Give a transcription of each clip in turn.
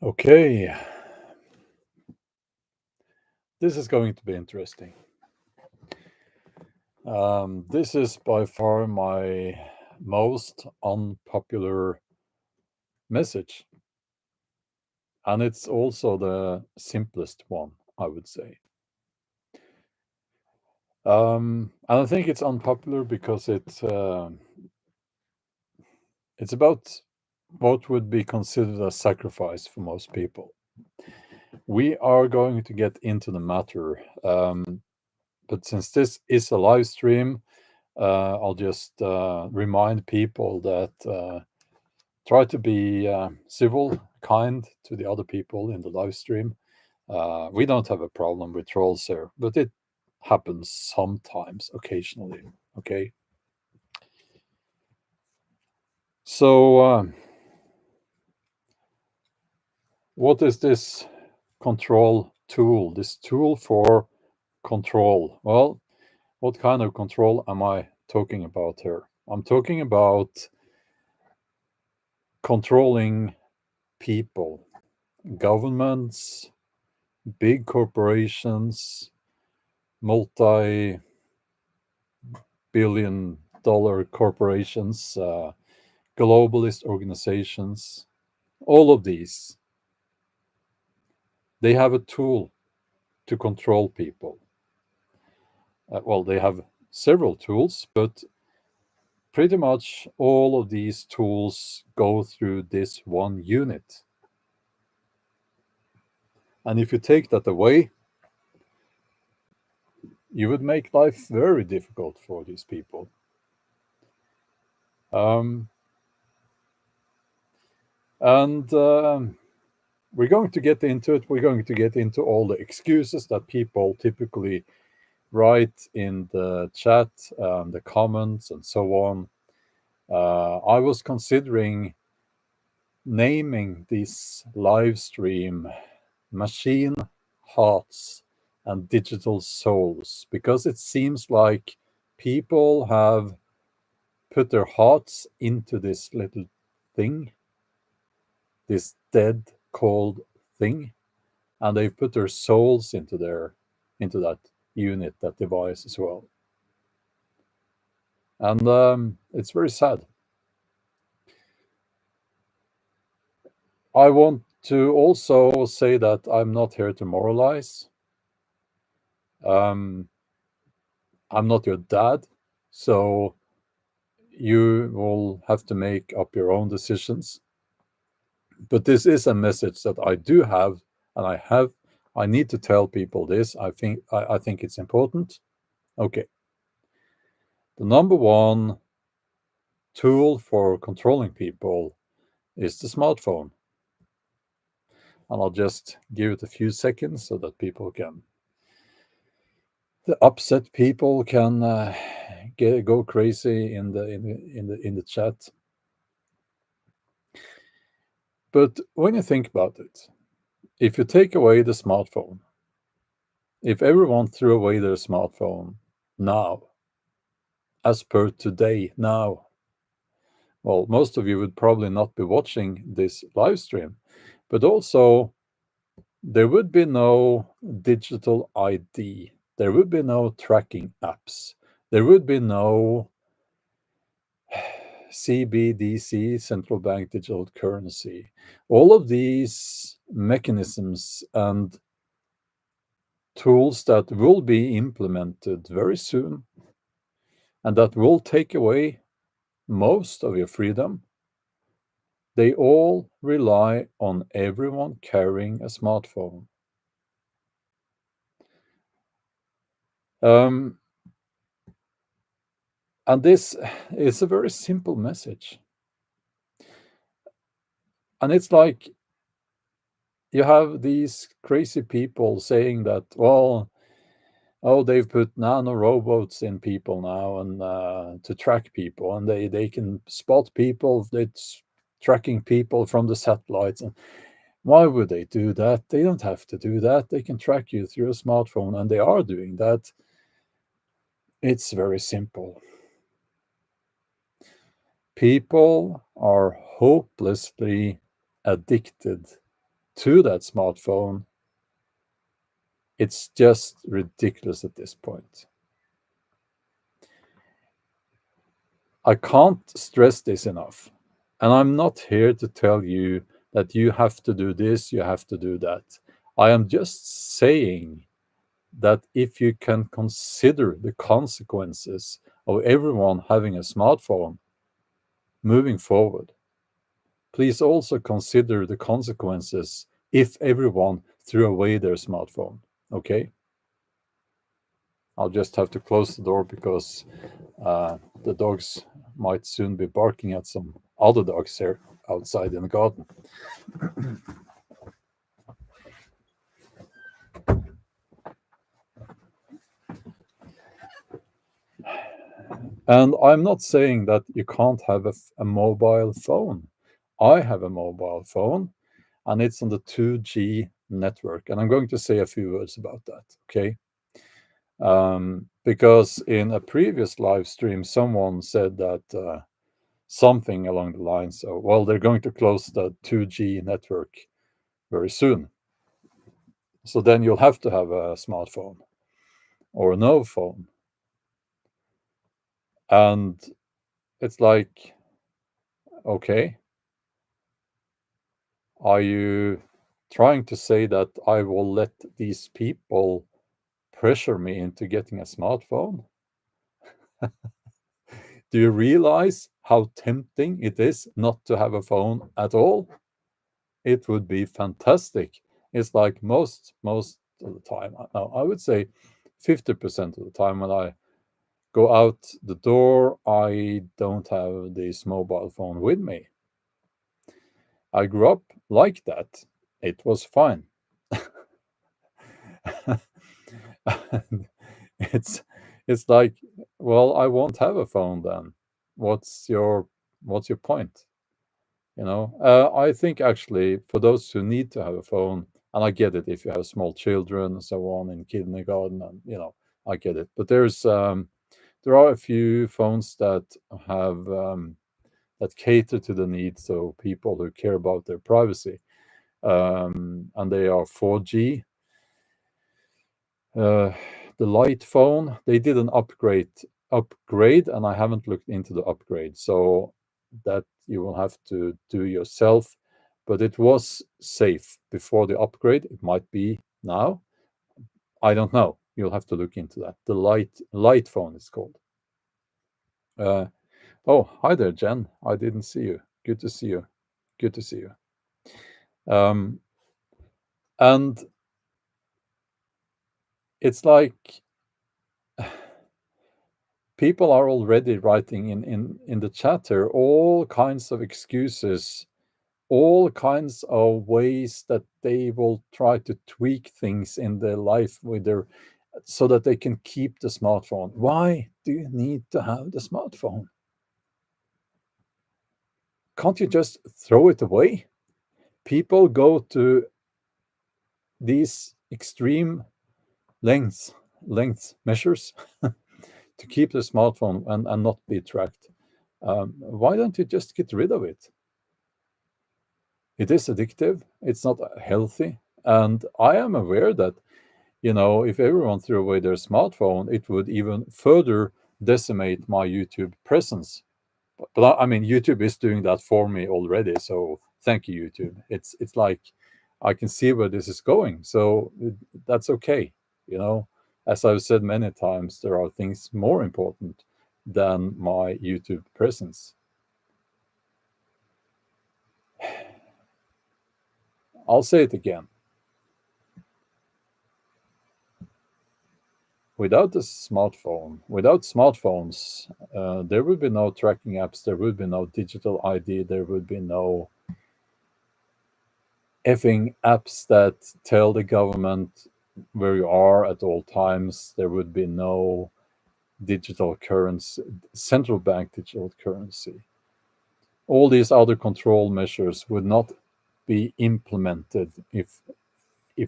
Okay, this is going to be interesting. This is by far my most unpopular message, and it's also the simplest one, I would say. And I think it's unpopular because it's about what would be considered a sacrifice for most people. We are going to get into the matter, but since this is a live stream, I'll just remind people that try to be civil, kind to the other people in the live stream. We don't have a problem with trolls here, but it happens sometimes, occasionally. Okay. So, what is this control tool? This tool for control. Well, what kind of control am I talking about here? I'm talking about controlling people, governments, big corporations, multi billion-dollar corporations, globalist organizations, all of these, they have a tool to control people. Well, they have several tools, but pretty much all of these tools go through this one unit. And if you take that away, you would make life very difficult for these people. Um, and we're going to get into it. We're going to get into all the excuses that people typically write in the chat, the comments, and so on. I was considering naming this live stream Machine Hearts and Digital Souls because it seems like people have put their hearts into this little thing, this dead, cold thing, and they've put their souls into that unit, that device as well. And it's very sad. I want to also say that I'm not here to moralize. Um, I'm not your dad, so you will have to make up your own decisions. But this is a message that I do have, and I need to tell people this. I think it's important. Okay. The number one tool for controlling people is the smartphone. And I'll just give it a few seconds so that the upset people can go crazy in the chat. But when you think about it, if you take away the smartphone, if everyone threw away their smartphone now, as per today, now, well, most of you would probably not be watching this live stream, but also there would be no digital ID. There would be no tracking apps. There would be no CBDC, central bank digital currency. All of these mechanisms and tools that will be implemented very soon and that will take away most of your freedom, they all rely on everyone carrying a smartphone. Um, and this is a very simple message. And it's like you have these crazy people saying that, well, oh, they've put nano robots in people now and to track people, and they can spot people. It's tracking people from the satellites. And why would they do that? They don't have to do that. They can track you through a smartphone, and they are doing that. It's very simple. People are hopelessly addicted to that smartphone, it's just ridiculous at this point. I can't stress this enough. And I'm not here to tell you that you have to do this, you have to do that. I am just saying that if you can consider the consequences of everyone having a smartphone moving forward, please also consider the consequences if everyone threw away their smartphone. Okay? I'll just have to close the door because the dogs might soon be barking at some other dogs here outside in the garden. And I'm not saying that you can't have a mobile phone. I have a mobile phone, and it's on the 2G network. And I'm going to say a few words about that, okay? Because in a previous live stream, someone said that something along the lines of, well, they're going to close the 2G network very soon. So then you'll have to have a smartphone or no phone. And it's like, okay, are you trying to say that I will let these people pressure me into getting a smartphone? Do you realize how tempting it is not to have a phone at all? It would be fantastic. It's like most of the time, I would say 50% of the time when I go out the door, I don't have this mobile phone with me. I grew up like that. It was fine. it's like, well, I won't have a phone then. What's your point? I think actually for those who need to have a phone, and I get it if you have small children and so on in kindergarten, and I get it. But there are a few phones that have that cater to the needs of people who care about their privacy, and they are 4G. The light phone, they did an upgrade, and I haven't looked into the upgrade, so that you will have to do yourself. But it was safe before the upgrade. It might be now. I don't know. You'll have to look into that. The light phone is called. Oh, hi there, Jen. I didn't see you. Good to see you. Good to see you. And it's like people are already writing in the chat here all kinds of excuses, all kinds of ways that they will try to tweak things in their life so that they can keep the smartphone. Why do you need to have the smartphone? Can't you just throw it away? People go to these extreme length measures to keep the smartphone and not be tracked. Why don't you just get rid of it? It is addictive. It's not healthy. And I am aware that, if everyone threw away their smartphone, it would even further decimate my YouTube presence. But I mean, YouTube is doing that for me already. So thank you, YouTube. It's like I can see where this is going. So that's okay. As I've said many times, there are things more important than my YouTube presence. I'll say it again. Without smartphones, there would be no tracking apps, there would be no digital ID, there would be no effing apps that tell the government where you are at all times. There would be no digital currency, central bank digital currency. All these other control measures would not be implemented if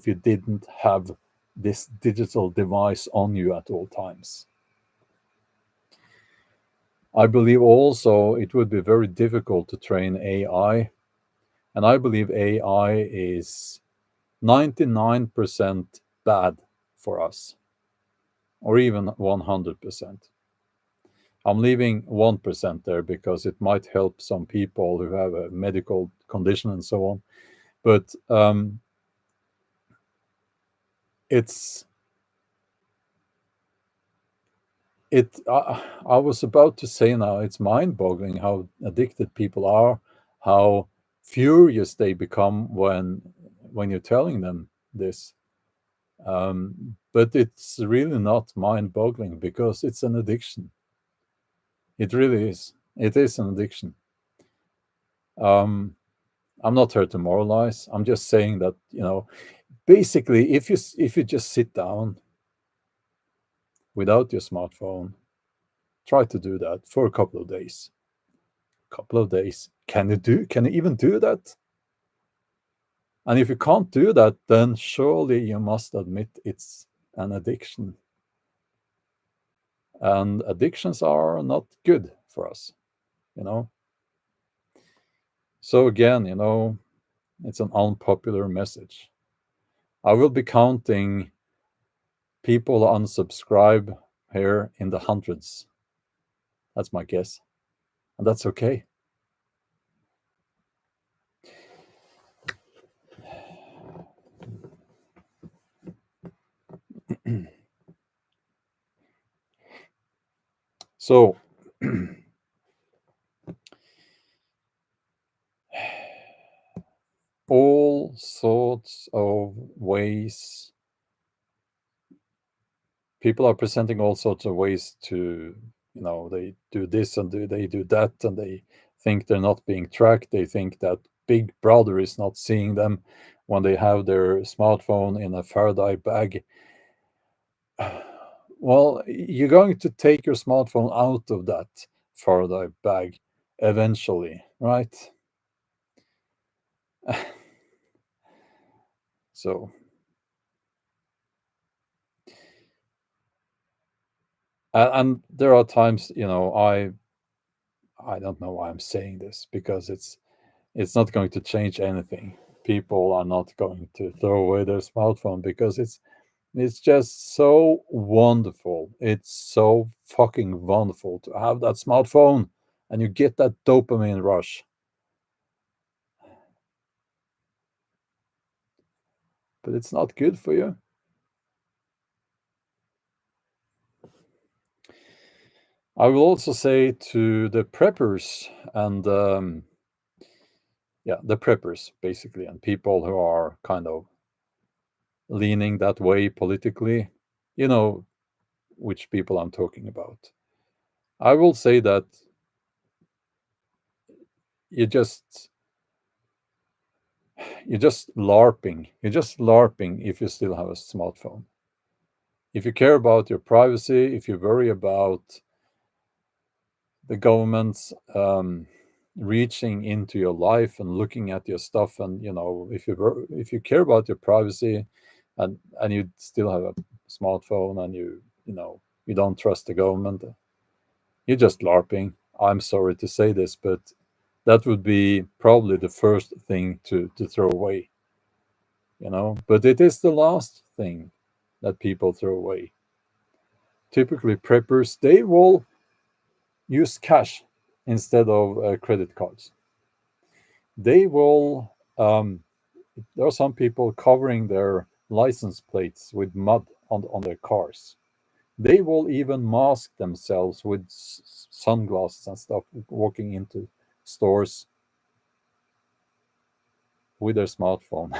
you didn't have this digital device on you at all times. I believe also it would be very difficult to train AI, and I believe AI is 99% bad for us, or even 100%. I'm leaving 1% there because it might help some people who have a medical condition and so on. But it's it. I was about to say now, it's mind-boggling how addicted people are, how furious they become when you're telling them this. But it's really not mind-boggling because it's an addiction. It really is. It is an addiction. I'm not here to moralize. I'm just saying that, basically, if you just sit down without your smartphone, try to do that for a couple of days. Couple of days. Can you even do that? And if you can't do that, then surely you must admit it's an addiction. And addictions are not good for us, you know. So again, it's an unpopular message. I will be counting people unsubscribe here in the hundreds. That's my guess. And that's okay. So, all sorts of ways. People are presenting all sorts of ways to, they do this and they do that, and they think they're not being tracked. They think that Big Brother is not seeing them when they have their smartphone in a Faraday bag. Well, you're going to take your smartphone out of that Faraday bag eventually, right? So, and there are times, I don't know why I'm saying this, because it's not going to change anything. People are not going to throw away their smartphone because it's just so wonderful. It's so fucking wonderful to have that smartphone, and you get that dopamine rush. But it's not good for you. I will also say to the preppers and the preppers basically, and people who are kind of leaning that way politically, you know which people I'm talking about. I will say that you just you're just LARPing. You're just LARPing if you still have a smartphone. If you care about your privacy, if you worry about the government's reaching into your life and looking at your stuff, and if you care about your privacy, and you still have a smartphone, and you don't trust the government, you're just LARPing. I'm sorry to say this, but that would be probably the first thing to throw away. But it is the last thing that people throw away. Typically, preppers, they will use cash instead of credit cards. They will. There are some people covering their license plates with mud on their cars. They will even mask themselves with sunglasses and stuff, walking into stores with their smartphone.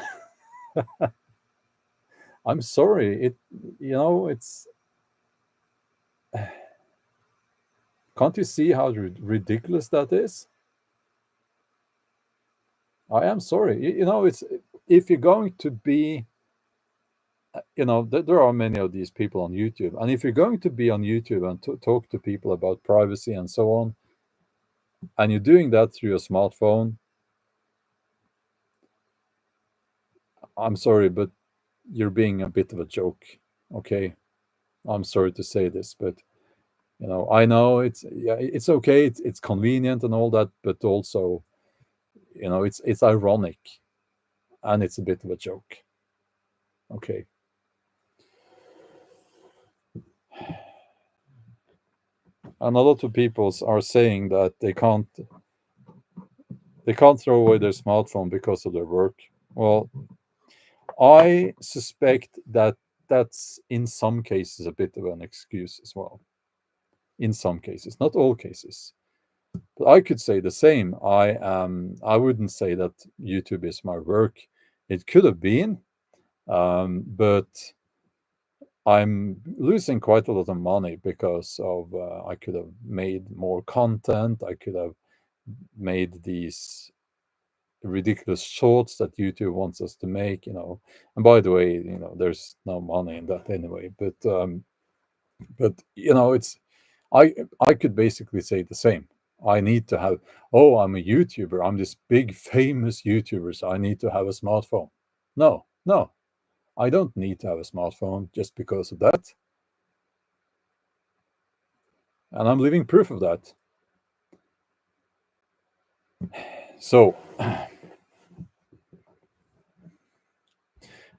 I'm sorry. It's. Can't you see how ridiculous that is? I am sorry. It's, if you're going to be, there are many of these people on YouTube, and if you're going to be on YouTube and talk to people about privacy and so on, and you're doing that through your smartphone, I'm sorry, but you're being a bit of a joke. Okay, I'm sorry to say this, but I know it's okay. It's convenient and all that, but also, it's ironic, and it's a bit of a joke. Okay. And a lot of people are saying that they can't throw away their smartphone because of their work. Well, I suspect that that's in some cases a bit of an excuse as well. In some cases, not all cases. But I could say the same. I wouldn't say that YouTube is my work. It could have been, but I'm losing quite a lot of money because of I could have made more content. I could have made these ridiculous shorts that YouTube wants us to make, And by the way, there's no money in that anyway. But it's I could basically say the same. I need to have. Oh, I'm a YouTuber. I'm this big famous YouTuber, so I need to have a smartphone. No, no, I don't need to have a smartphone just because of that, and I'm living proof of that. So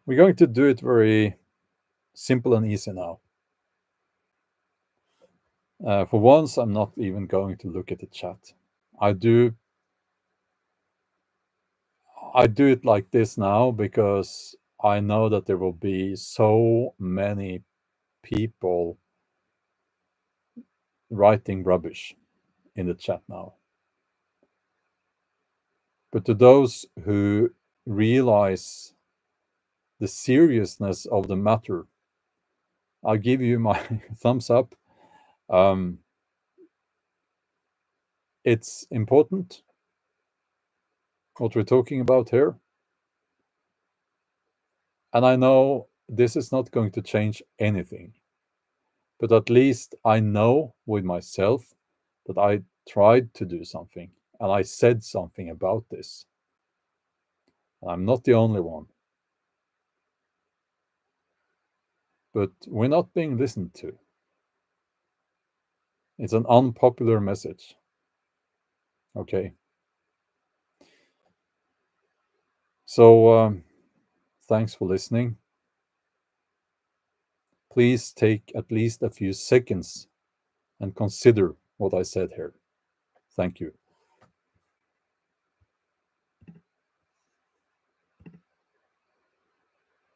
we're going to do it very simple and easy now. For once, I'm not even going to look at the chat. I do it like this now because I know that there will be so many people writing rubbish in the chat now. But to those who realize the seriousness of the matter, I'll give you my thumbs up. It's important what we're talking about here. And I know this is not going to change anything, but at least I know with myself that I tried to do something and I said something about this. And I'm not the only one. But we're not being listened to. It's an unpopular message. Okay. So thanks for listening. Please take at least a few seconds and consider what I said here. Thank you.